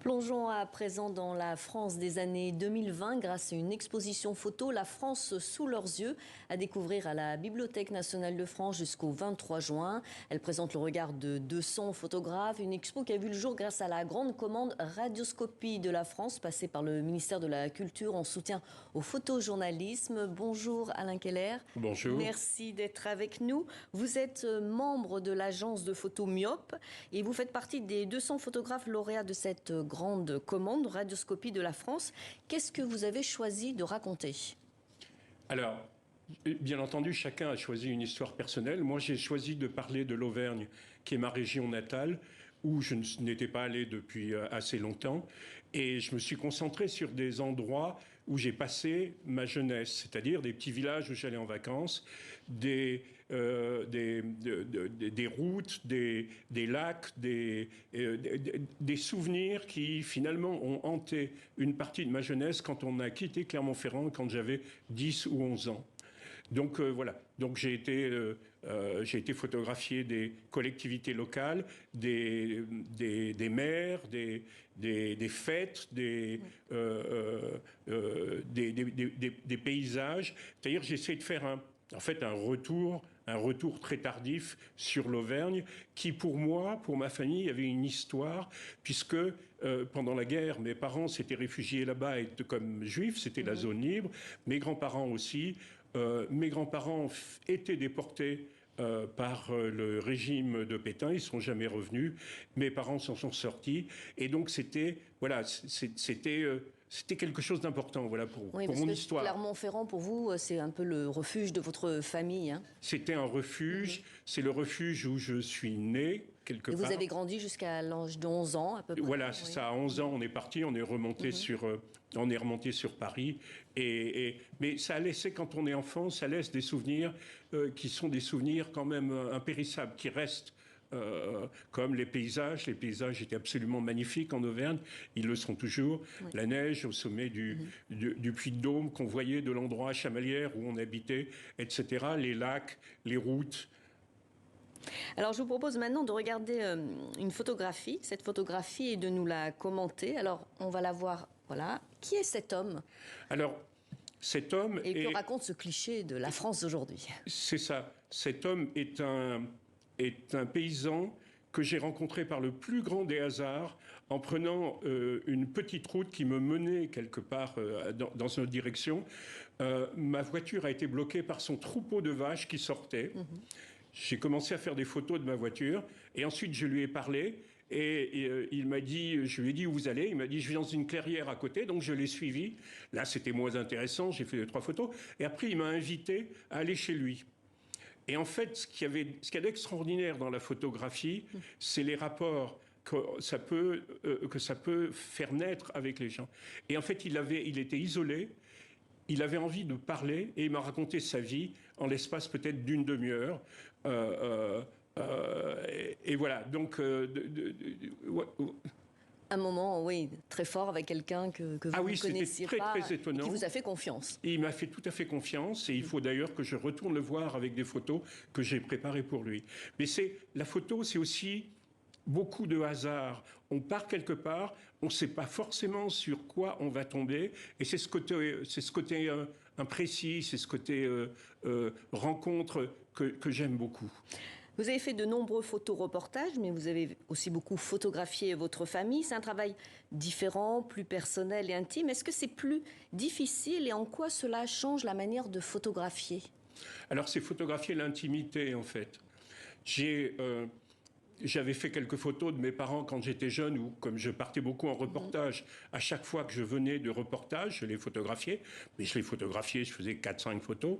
Plongeons à présent dans la France des années 2020 grâce à une exposition photo, La France sous leurs yeux, à découvrir à la Bibliothèque nationale de France jusqu'au 23 juin. Elle présente le regard de 200 photographes, une expo qui a vu le jour grâce à la grande commande Radioscopie de la France, passée par le ministère de la Culture en soutien au photojournalisme. Bonjour Alain Keller. Bonjour. Merci d'être avec nous. Vous êtes membre de l'agence de photo Myope et vous faites partie des 200 photographes lauréats de cette grande commande Radioscopie de la France. Qu'est-ce que vous avez choisi de raconter ? Alors, bien entendu, chacun a choisi une histoire personnelle. Moi, j'ai choisi de parler de l'Auvergne, qui est ma région natale, où je n'étais pas allé depuis assez longtemps. Et je me suis concentré sur des endroits où j'ai passé ma jeunesse, c'est-à-dire des petits villages où j'allais en vacances, des routes, des lacs, des souvenirs qui finalement ont hanté une partie de ma jeunesse quand on a quitté Clermont-Ferrand, quand j'avais 10 ou 11 ans. Donc voilà. Donc j'ai été photographier des collectivités locales, des maires, des fêtes, des paysages. C'est-à-dire j'essaie de faire un retour très tardif sur l'Auvergne, qui pour moi, pour ma famille, avait une histoire, puisque pendant la guerre, mes parents s'étaient réfugiés là-bas comme juifs, c'était la zone libre, mes grands-parents aussi. Mes grands-parents étaient déportés par le régime de Pétain, ils ne sont jamais revenus. Mes parents s'en sont sortis, et donc c'était quelque chose d'important, voilà, pour mon histoire. Clermont-Ferrand, pour vous, c'est un peu le refuge de votre famille, hein ? C'était un refuge, c'est le refuge où je suis né, quelque part. Et vous avez grandi jusqu'à l'âge de 11 ans, à peu près ? Voilà, c'est ça, à 11 ans, on est parti, on est remonté sur Paris. Mais ça a laissé, quand on est enfant, ça laisse des souvenirs qui sont des souvenirs quand même impérissables, qui restent. Comme les paysages étaient absolument magnifiques en Auvergne, ils le sont toujours. Oui. La neige au sommet du Puy-de-Dôme qu'on voyait de l'endroit à Chamalières où on habitait, etc. Les lacs, les routes. Alors je vous propose maintenant de regarder une photographie, cette photographie, et de nous la commenter. Alors on va la voir, voilà. Qui est cet homme ? Alors, cet homme et que raconte ce cliché de la France d'aujourd'hui ? C'est ça. Cet homme est un paysan que j'ai rencontré par le plus grand des hasards en prenant une petite route qui me menait quelque part dans une autre direction. Ma voiture a été bloquée par son troupeau de vaches qui sortait. J'ai commencé à faire des photos de ma voiture et ensuite je lui ai parlé et il m'a dit, je lui ai dit où vous allez, il m'a dit je vais dans une clairière à côté, donc je l'ai suivi. Là c'était moins intéressant, j'ai fait 2-3 photos et après il m'a invité à aller chez lui. Et en fait, ce qu'il y a d'extraordinaire dans la photographie, c'est les rapports que ça peut faire naître avec les gens. Et en fait, il était isolé, il avait envie de parler, et il m'a raconté sa vie en l'espace peut-être d'une demi-heure. Et voilà, donc... Un moment, oui, très fort avec quelqu'un que vous ne connaissiez pas, très étonnant. Et qui vous a fait confiance. Et il m'a fait tout à fait confiance, et il faut d'ailleurs que je retourne le voir avec des photos que j'ai préparées pour lui. Mais la photo, c'est aussi beaucoup de hasard. On part quelque part, on ne sait pas forcément sur quoi on va tomber, et c'est ce côté imprécis, c'est ce côté rencontre que j'aime beaucoup. Vous avez fait de nombreux photoreportages, mais vous avez aussi beaucoup photographié votre famille. C'est un travail différent, plus personnel et intime. Est-ce que c'est plus difficile et en quoi cela change la manière de photographier ? Alors, c'est photographier l'intimité, en fait. J'avais fait quelques photos de mes parents quand j'étais jeune, où, comme je partais beaucoup en reportage, à chaque fois que je venais de reportage, je les photographiais. Mais je les photographiais, je faisais 4-5 photos.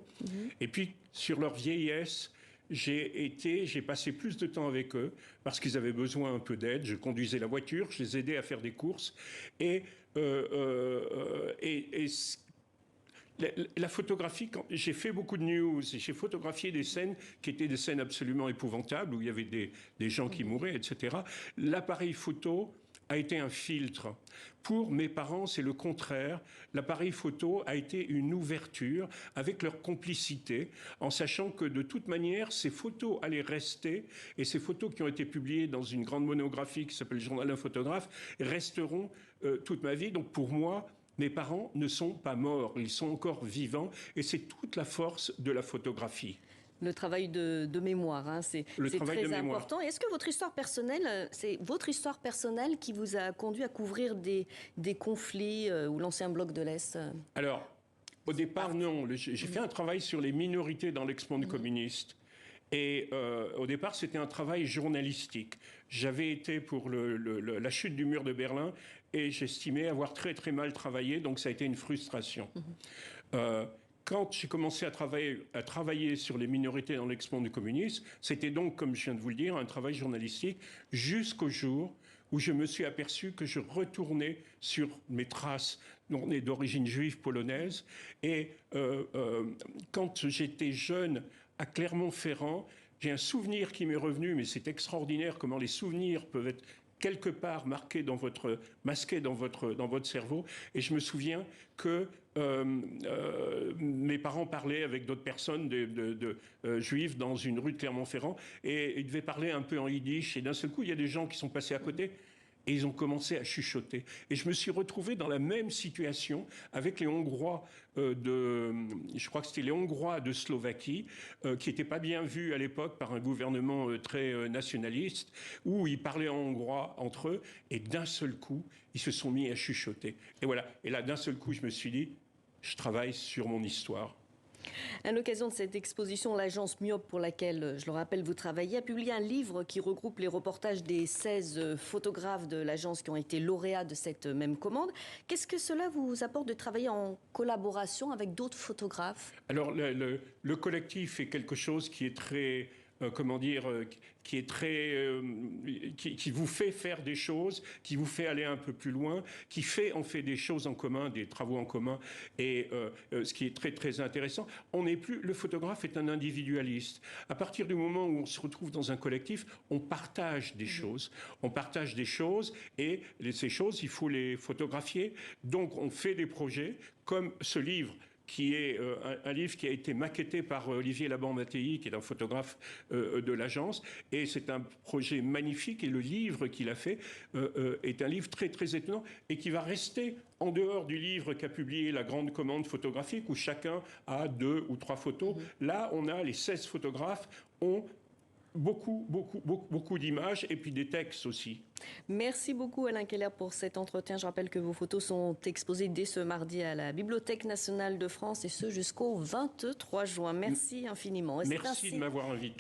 Et puis, sur leur vieillesse, j'ai passé plus de temps avec eux parce qu'ils avaient besoin un peu d'aide. Je conduisais la voiture, je les aidais à faire des courses. La photographie, j'ai fait beaucoup de news, j'ai photographié des scènes qui étaient des scènes absolument épouvantables, où il y avait des gens qui mouraient, etc. L'appareil photo a été un filtre. Pour mes parents, c'est le contraire. L'appareil photo a été une ouverture avec leur complicité, en sachant que de toute manière, ces photos allaient rester, et ces photos qui ont été publiées dans une grande monographie qui s'appelle le Journal d'un photographe resteront toute ma vie. Donc pour moi, mes parents ne sont pas morts, ils sont encore vivants, et c'est toute la force de la photographie. Le travail de mémoire, hein, c'est très important. Est-ce que votre histoire personnelle, c'est votre histoire personnelle qui vous a conduit à couvrir des conflits ou l'ancien bloc de l'Est? Alors, au départ, non. J'ai fait un travail sur les minorités dans l'ex-monde communiste. Et au départ, c'était un travail journalistique. J'avais été pour la chute du mur de Berlin et j'estimais avoir très très mal travaillé, donc ça a été une frustration. Quand j'ai commencé à travailler sur les minorités dans l'ex-monde communiste, c'était donc, comme je viens de vous le dire, un travail journalistique jusqu'au jour où je me suis aperçu que je retournais sur mes traces d'origine juive polonaise. Et quand j'étais jeune à Clermont-Ferrand, j'ai un souvenir qui m'est revenu, mais c'est extraordinaire comment les souvenirs peuvent être quelque part masqués dans votre cerveau. Et je me souviens que mes parents parlaient avec d'autres personnes juives dans une rue de Clermont-Ferrand et ils devaient parler un peu en yiddish. Et d'un seul coup, il y a des gens qui sont passés à côté et ils ont commencé à chuchoter. Et je me suis retrouvé dans la même situation avec les Hongrois je crois que c'était les Hongrois de Slovaquie, qui n'étaient pas bien vus à l'époque par un gouvernement très nationaliste, où ils parlaient en hongrois entre eux, et d'un seul coup, ils se sont mis à chuchoter. Et voilà. Et là, d'un seul coup, je me suis dit, je travaille sur mon histoire. À l'occasion de cette exposition, l'agence Myope, pour laquelle, je le rappelle, vous travaillez, a publié un livre qui regroupe les reportages des 16 photographes de l'agence qui ont été lauréats de cette même commande. Qu'est-ce que cela vous apporte de travailler en collaboration avec d'autres photographes? Alors, le collectif est quelque chose qui est très... qui vous fait faire des choses, qui vous fait aller un peu plus loin, on fait des choses en commun, des travaux en commun, et ce qui est très très intéressant. Le photographe est un individualiste. À partir du moment où on se retrouve dans un collectif, on partage des choses. On partage des choses, et ces choses, il faut les photographier. Donc on fait des projets, comme ce livre, qui est un livre qui a été maquetté par Olivier Laban-Mattei, qui est un photographe de l'agence. Et c'est un projet magnifique. Et le livre qu'il a fait est un livre très, très étonnant et qui va rester en dehors du livre qu'a publié la grande commande photographique, où chacun a 2 ou 3 photos. Là, les 16 photographes ont beaucoup d'images et puis des textes aussi. Merci beaucoup Alain Keller pour cet entretien. Je rappelle que vos photos sont exposées dès ce mardi à la Bibliothèque nationale de France et ce jusqu'au 23 juin. Merci infiniment. Merci de m'avoir invité.